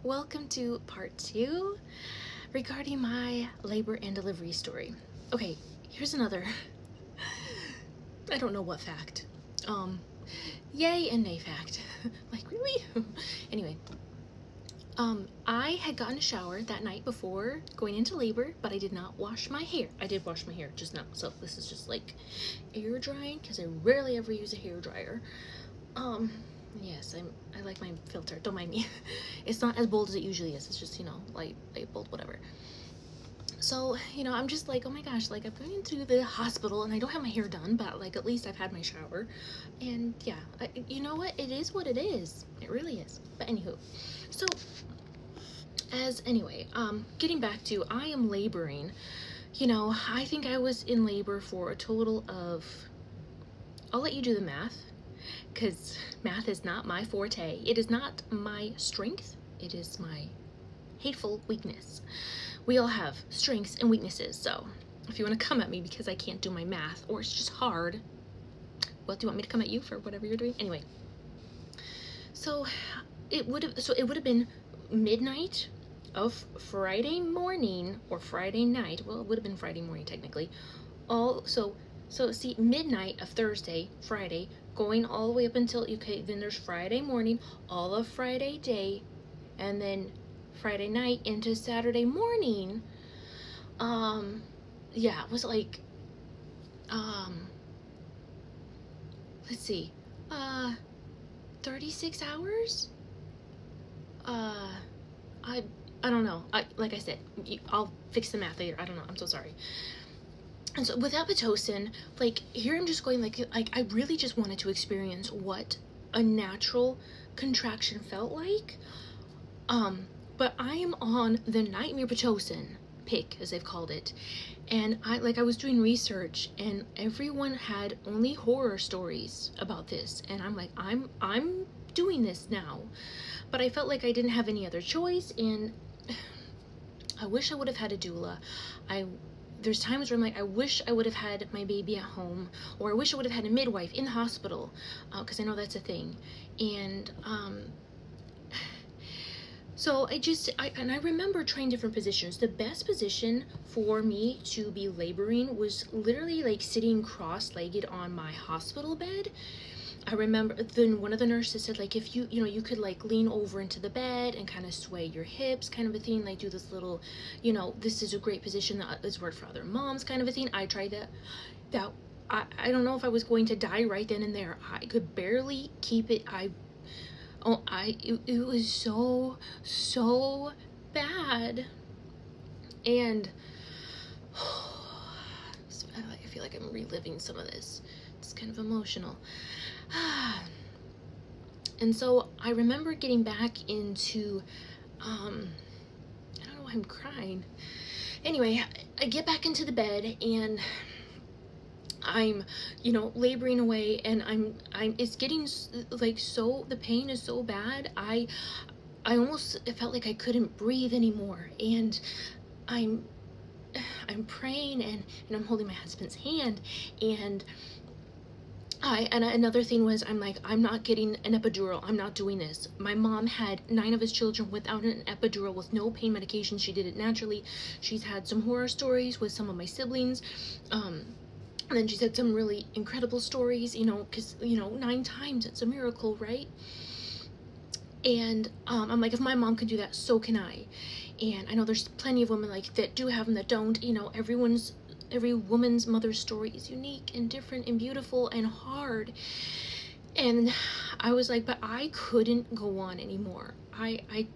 Welcome to part 2 regarding my labor and delivery story. Okay, here's another, I don't know what fact. Yay and nay fact. Like, really? Anyway, I had gotten a shower that night before going into labor, but I did not wash my hair. I did wash my hair just now, so this is just like air drying because I rarely ever use a hair dryer. Yes, I like my filter, don't mind me. It's not as bold as it usually is. It's just, you know, light bold, whatever. So, you know, I'm just like, oh my gosh, like I'm going into the hospital and I don't have my hair done, but like at least I've had my shower. And yeah, you know what? It is what it is. It really is. But anywho, so getting back to, I am laboring. You know, I think I was in labor for a total of, I'll let you do the math, because math is not my forte. It is not my strength. It is my hateful weakness. We all have strengths and weaknesses, so if you want to come at me because I can't do my math or it's just hard, well, do you want me to come at you for whatever you're doing? Anyway, so it would have been midnight of Friday morning or Friday night. Well, it would have been Friday morning technically. So see, midnight of Thursday, Friday, going all the way up until, okay, then there's Friday morning, all of Friday day, and then Friday night into Saturday morning. Yeah, it was like, let's see, 36 hours? I don't know. Like I said, I'll fix the math later. I don't know. I'm so sorry. And so without Pitocin, like here I'm just going like I really just wanted to experience what a natural contraction felt like. But I am on the Nightmare Pitocin pick, as they've called it. And I was doing research and everyone had only horror stories about this. And I'm like, I'm doing this now. But I felt like I didn't have any other choice, and I wish I would have had a doula. There's times where I'm like, I wish I would have had my baby at home, or I wish I would have had a midwife in the hospital, because I know that's a thing. And so I remember trying different positions. The best position for me to be laboring was literally like sitting cross-legged on my hospital bed. I remember then one of the nurses said, like, if you could like lean over into the bed and kind of sway your hips, kind of a thing, like do this little, this is a great position that has worked for other moms, kind of a thing. I tried that. I don't know if I was going to die right then and there. I could barely keep it. It was so bad. And I feel like I'm reliving some of this. It's kind of emotional. And so I remember getting back into, I don't know why I'm crying. Anyway, I get back into the bed and I'm, laboring away, and it's getting like, so the pain is so bad. I almost felt like I couldn't breathe anymore. And I'm praying and I'm holding my husband's hand, and another thing was, I'm like, I'm not getting an epidural. I'm not doing this. My mom had 9 of his children without an epidural, with no pain medication. She did it naturally. She's had some horror stories with some of my siblings. And then she's had some really incredible stories, because, 9 times, it's a miracle, right? And I'm like, if my mom could do that, so can I. And I know there's plenty of women like that do have them that don't. Every woman's mother's story is unique and different and beautiful and hard. And I was like, but I couldn't go on anymore. I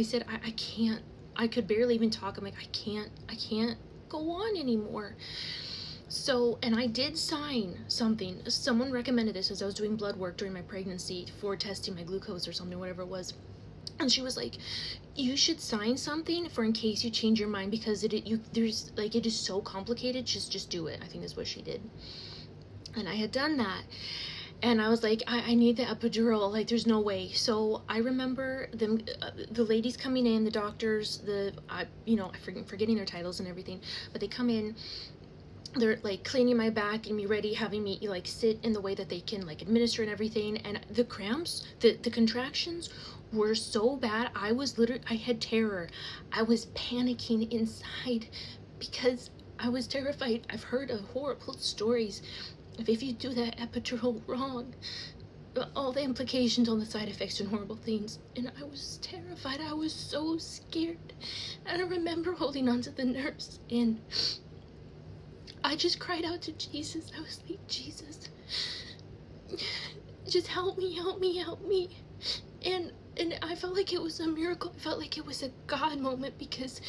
said, I can't. I could barely even talk. I'm like, I can't go on anymore. So, and I did sign something. Someone recommended this as I was doing blood work during my pregnancy for testing my glucose or something, whatever it was. And she was like, you should sign something for in case you change your mind, because it is so complicated. Just do it. I think that's what she did. And I had done that. And I was like, I need the epidural. Like, there's no way. So I remember them, the ladies coming in, the doctors, I'm forgetting their titles and everything, but they come in. They're like cleaning my back and me ready, having me like sit in the way that they can like administer and everything. And the cramps, the contractions were so bad. I had terror. I was panicking inside because I was terrified. I've heard of horrible stories of if you do that epidural wrong, all the implications on the side effects and horrible things. And I was terrified. I was so scared. And I remember holding on to the nurse, and I just cried out to Jesus. I was like, Jesus, just help me, help me, help me. And I felt like it was a miracle. I felt like it was a God moment, because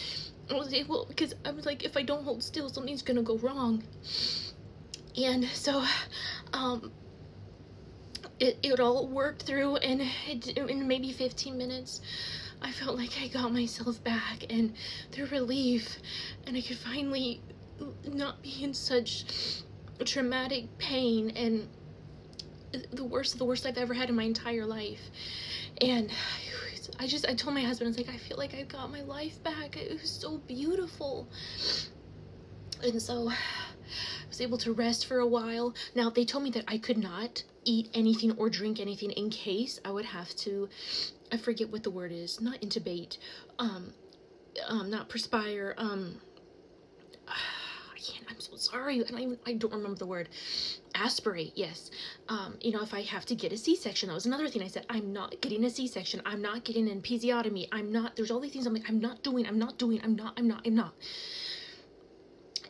I was like, if I don't hold still, something's gonna go wrong. And so it all worked through, and in maybe 15 minutes I felt like I got myself back, and the relief, and I could finally not be in such traumatic pain, and the worst of the worst I've ever had in my entire life. And I told my husband, I was like, I feel like I got my life back. It was so beautiful. And so I was able to rest for a while. Now, they told me that I could not eat anything or drink anything in case I would have to, I forget what the word is, not intubate, not perspire, I'm so sorry, I don't remember the word. Aspirate, yes. You know, if I have to get a C-section, that was another thing I said, I'm not getting a C-section, I'm not getting an episiotomy, there's all these things I'm like, I'm not.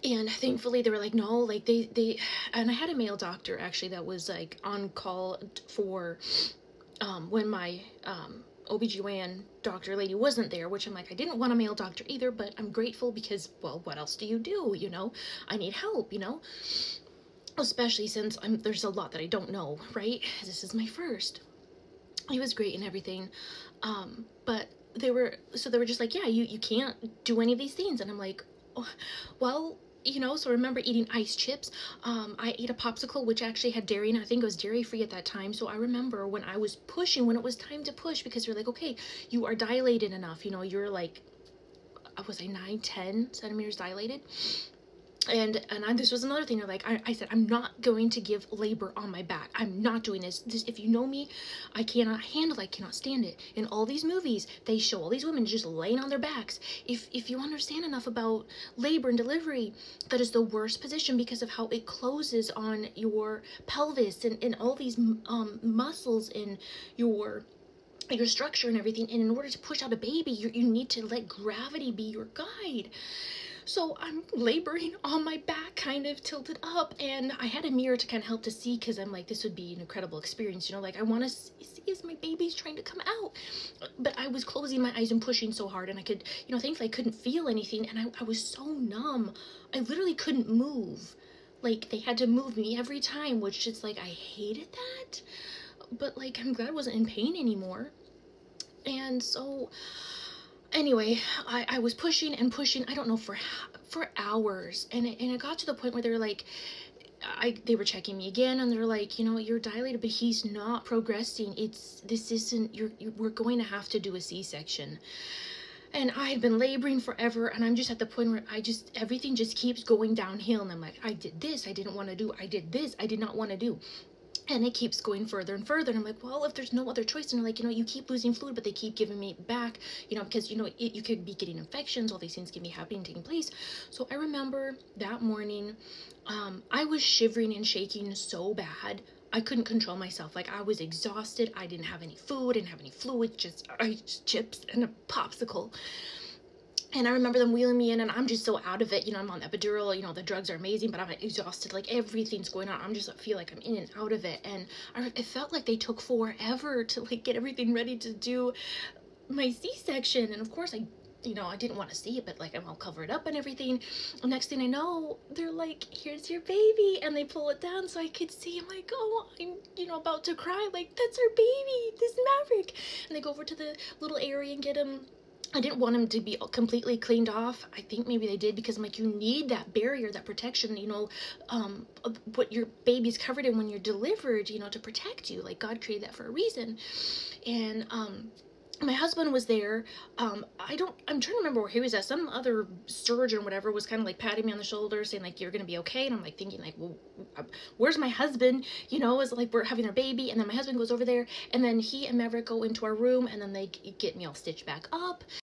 And thankfully they were like, no, like and I had a male doctor actually that was like on call for, when my, OBGYN doctor lady wasn't there, which I'm like, I didn't want a male doctor either, but I'm grateful because, well, what else do? You know, I need help, you know, especially since there's a lot that I don't know, right? This is my first. He was great and everything. But they were just like, yeah, you can't do any of these things. And I'm like, oh, well, you know, so I remember eating ice chips. I ate a popsicle, which actually had dairy, and I think it was dairy free at that time. So I remember when I was pushing, when it was time to push, because you're like, okay, you are dilated enough, you know, you're like, was I 9-10 centimeters dilated? And this was another thing. They're like, I said, I'm not going to give labor on my back. I'm not doing this. If you know me, I cannot handle it. I cannot stand it. In all these movies, they show all these women just laying on their backs. If you understand enough about labor and delivery, that is the worst position because of how it closes on your pelvis and all these muscles in your structure and everything. And in order to push out a baby, you need to let gravity be your guide. So I'm laboring on my back, kind of tilted up, and I had a mirror to kind of help to see, because I'm like, this would be an incredible experience, you know, like I want to see as my baby's trying to come out. But I was closing my eyes and pushing so hard, and I could, you know, thankfully I couldn't feel anything, and I was so numb. I literally couldn't move. Like, they had to move me every time, which is like, I hated that. But like, I'm glad I wasn't in pain anymore. And so anyway, I was pushing and pushing, I don't know, for hours, and it got to the point where they were like, they were checking me again, and they're like, you know, you're dilated, but he's not progressing. We're going to have to do a C-section. And I had been laboring forever, and I'm just at the point where everything just keeps going downhill, and I'm like, I did this, I didn't want to do, I did this, I did not want to do. And it keeps going further and further. And I'm like, well, if there's no other choice, and they're like, you know, you keep losing fluid, but they keep giving me back, you know, because, you know, you could be getting infections, all these things can be happening, taking place. So I remember that morning, I was shivering and shaking so bad. I couldn't control myself. Like, I was exhausted. I didn't have any food, didn't have any fluid, just ice chips and a popsicle. And I remember them wheeling me in, and I'm just so out of it. You know, I'm on epidural, you know, the drugs are amazing, but I'm exhausted. Like, everything's going on. I feel like I'm in and out of it. And it felt like they took forever to, like, get everything ready to do my C-section. And of course, you know, I didn't want to see it, but like, I'm all covered up and everything. And next thing I know, they're like, here's your baby. And they pull it down so I could see. I'm like, oh, I'm, you know, about to cry. Like, that's our baby, this Maverick. And they go over to the little area and get him. I didn't want him to be completely cleaned off. I think maybe they did, because I'm like, you need that barrier, that protection, you know, what your baby's covered in when you're delivered, you know, to protect you. Like, God created that for a reason. And my husband was there. I'm trying to remember where he was at. Some other surgeon or whatever was kind of like patting me on the shoulder saying like, you're gonna be okay. And I'm like thinking like, well, where's my husband? You know, it's like we're having our baby. And then my husband goes over there, and then he and Maverick go into our room, and then they get me all stitched back up.